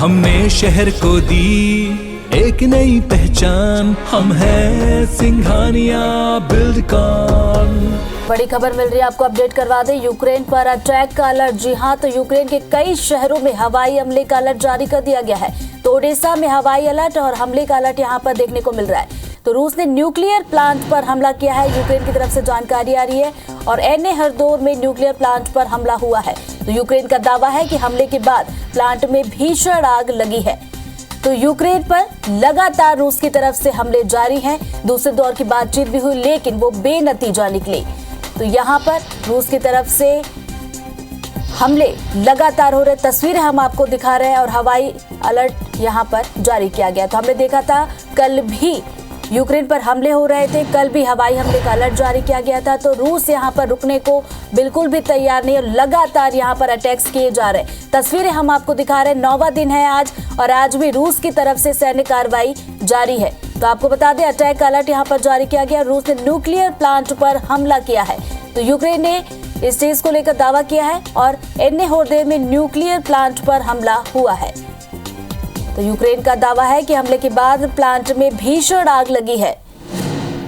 हमने शहर को दी एक नई पहचान, हम हैं सिंघानिया बिल्डकॉन। बड़ी खबर मिल रही है, आपको अपडेट करवा दें। यूक्रेन पर अटैक का अलर्ट। जी हां, तो यूक्रेन के कई शहरों में हवाई हमले का अलर्ट जारी कर दिया गया है। तो ओडेसा में हवाई अलर्ट और हमले का अलर्ट यहां पर देखने को मिल रहा है। तो रूस ने न्यूक्लियर प्लांट पर हमला किया है, यूक्रेन की तरफ से जानकारी आ रही है। और एने हरदोर में न्यूक्लियर प्लांट पर हमला हुआ है। तो यूक्रेन का दावा है कि हमले के बाद प्लांट में भीषण आग लगी है। तो यूक्रेन पर लगातार रूस की तरफ से हमले जारी हैं। दूसरे दौर की बातचीत भी हुई, लेकिन वो बेनतीजा निकली। तो यहाँ पर रूस की तरफ से हमले लगातार हो रहे, तस्वीरें हम आपको दिखा रहे हैं। और हवाई अलर्ट यहाँ पर जारी किया गया। तो हमने देखा था कल भी यूक्रेन पर हमले हो रहे थे, कल भी हवाई हमले का अलर्ट जारी किया गया था। तो रूस यहाँ पर रुकने को बिल्कुल भी तैयार नहीं और लगातार यहाँ पर अटैक्स किए जा रहे हैं। तस्वीरें हम आपको दिखा रहे हैं। 9वां दिन है आज और आज भी रूस की तरफ से सैन्य कार्रवाई जारी है। तो आपको बता दें, अटैक का अलर्ट यहाँ पर जारी किया गया। रूस ने न्यूक्लियर प्लांट पर हमला किया है। तो यूक्रेन ने इस चीज को लेकर दावा किया है और एने हरदोर में न्यूक्लियर प्लांट पर हमला हुआ है। तो यूक्रेन का दावा है कि हमले के बाद प्लांट में भीषण आग लगी है।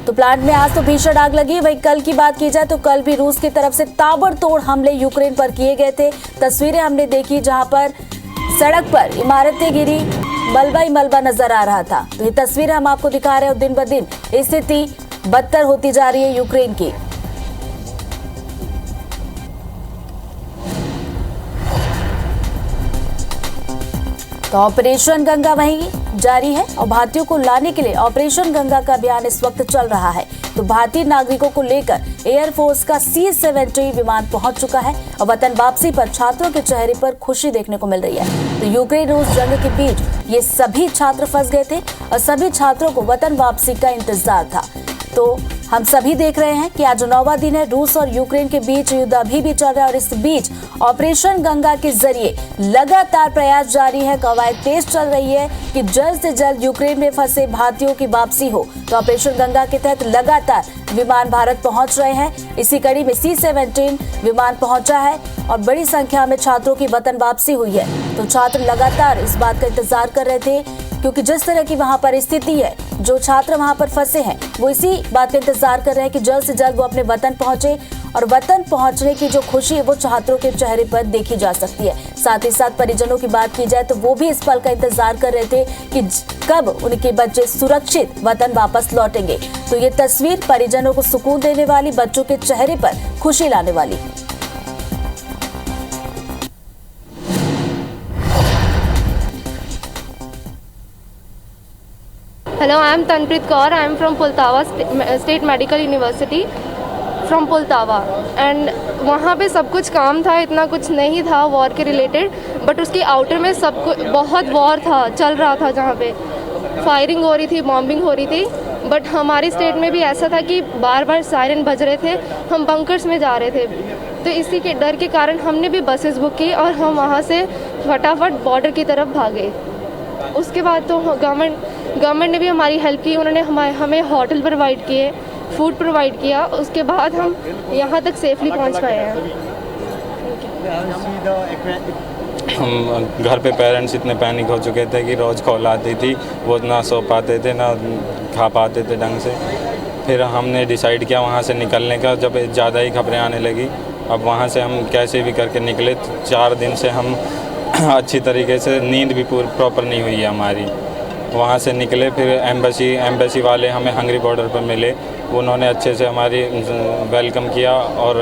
तो प्लांट में आज तो भीषण आग लगी। वहीं कल की बात की जाए तो कल भी रूस की तरफ से ताबड़तोड़ हमले यूक्रेन पर किए गए थे। तस्वीरें हमने देखी जहां पर सड़क पर इमारतें गिरी, मलबा ही मलबा नजर आ रहा था। तो ये तस्वीरें हम आपको दिखा रहे हैं। दिन ब दिन स्थिति बदतर होती जा रही है यूक्रेन की। तो ऑपरेशन गंगा वहीं जारी है और भारतीयों को लाने के लिए ऑपरेशन गंगा का अभियान इस वक्त चल रहा है। तो भारतीय नागरिकों को लेकर एयरफोर्स का C-70 विमान पहुंच चुका है और वतन वापसी पर छात्रों के चेहरे पर खुशी देखने को मिल रही है। तो यूक्रेन रूस जंग के बीच ये सभी छात्र फंस गए थे और सभी छात्रों को वतन वापसी का इंतजार था। तो हम सभी देख रहे हैं कि आज 9वां दिन है। रूस और यूक्रेन के बीच युद्ध अभी भी चल रहा है और इस बीच ऑपरेशन गंगा के जरिए लगातार प्रयास जारी है, कवायद तेज चल रही है कि जल्द से जल्द यूक्रेन में फंसे भारतीयों की वापसी हो। तो ऑपरेशन गंगा के तहत लगातार विमान भारत पहुंच रहे हैं। इसी कड़ी में C-17 विमान पहुंचा है और बड़ी संख्या में छात्रों की वतन वापसी हुई है। तो छात्र लगातार इस बात का इंतजार कर रहे थे क्योंकि जिस तरह की वहां पर स्थिति है, जो छात्र वहां पर फंसे हैं वो इसी बात का इंतजार कर रहे हैं कि जल्द से जल्द वो अपने वतन पहुंचे। और वतन पहुंचने की जो खुशी है वो छात्रों के चेहरे पर देखी जा सकती है। साथ ही साथ परिजनों की बात की जाए तो वो भी इस पल का इंतजार कर रहे थे कि कब उनके बच्चे सुरक्षित वतन वापस लौटेंगे। तो ये तस्वीर परिजनों को सुकून देने वाली, बच्चों के चेहरे पर खुशी लाने वाली। Hello, I am Tanpreet Kaur. I am from Poltava State Medical University from Poltava. And वहाँ पे सब कुछ काम था, इतना कुछ नहीं था वॉर के रिलेटेड, बट उसके आउटर में सब कुछ बहुत वॉर था, चल रहा था, जहाँ पे फायरिंग हो रही थी, बॉम्बिंग हो रही थी। बट हमारी स्टेट में भी ऐसा था कि बार बार सायरन बज रहे थे, हम बंकर्स में जा रहे थे। तो इसी के डर के कारण हमने भी बसेस बुक की और हम वहाँ से फटाफट बॉर्डर की तरफ भागे। उसके बाद तो गवर्नमेंट ने भी हमारी हेल्प की, उन्होंने हमें होटल प्रोवाइड किए, फूड प्रोवाइड किया। उसके बाद हम यहाँ तक सेफली पहुँच पाए हैं। हम घर पे पेरेंट्स इतने पैनिक हो चुके थे कि रोज़ कॉल आती थी, वो ना सो पाते थे ना खा पाते थे ढंग से। फिर हमने डिसाइड किया वहाँ से निकलने का, जब ज़्यादा ही खबरें आने लगी। अब वहाँ से हम कैसे भी करके निकले। 4 दिन से हम अच्छी तरीके से, नींद भी प्रॉपर नहीं हुई है हमारी। वहाँ से निकले, फिर एम्बेसी वाले हमें हंगरी बॉर्डर पर मिले, उन्होंने अच्छे से हमारी वेलकम किया और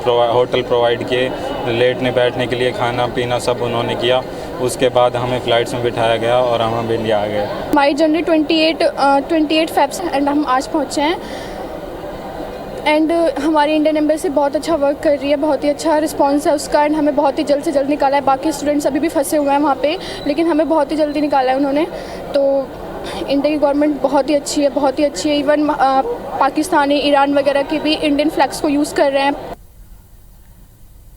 होटल प्रोवाइड किए, लेटने बैठने के लिए खाना पीना सब उन्होंने किया। उसके बाद हमें फ़्लाइट्स में बिठाया गया और हम इंडिया आ गए। हमारी जर्नी 28 फेब से एंड हम आज पहुँचे हैं। एंड हमारी इंडियन एम्बेसी बहुत अच्छा वर्क कर रही है, बहुत ही अच्छा रिस्पांस है उसका। एंड हमें बहुत ही जल्द से जल्द निकाला है। बाकी स्टूडेंट्स अभी भी फंसे हुए हैं वहाँ पे, लेकिन हमें बहुत ही जल्दी निकाला है उन्होंने। तो इंडिया की गवर्नमेंट बहुत ही अच्छी है, बहुत ही अच्छी है। इवन पाकिस्तानी, ईरान वगैरह के भी इंडियन फ्लैग्स को यूज़ कर रहे हैं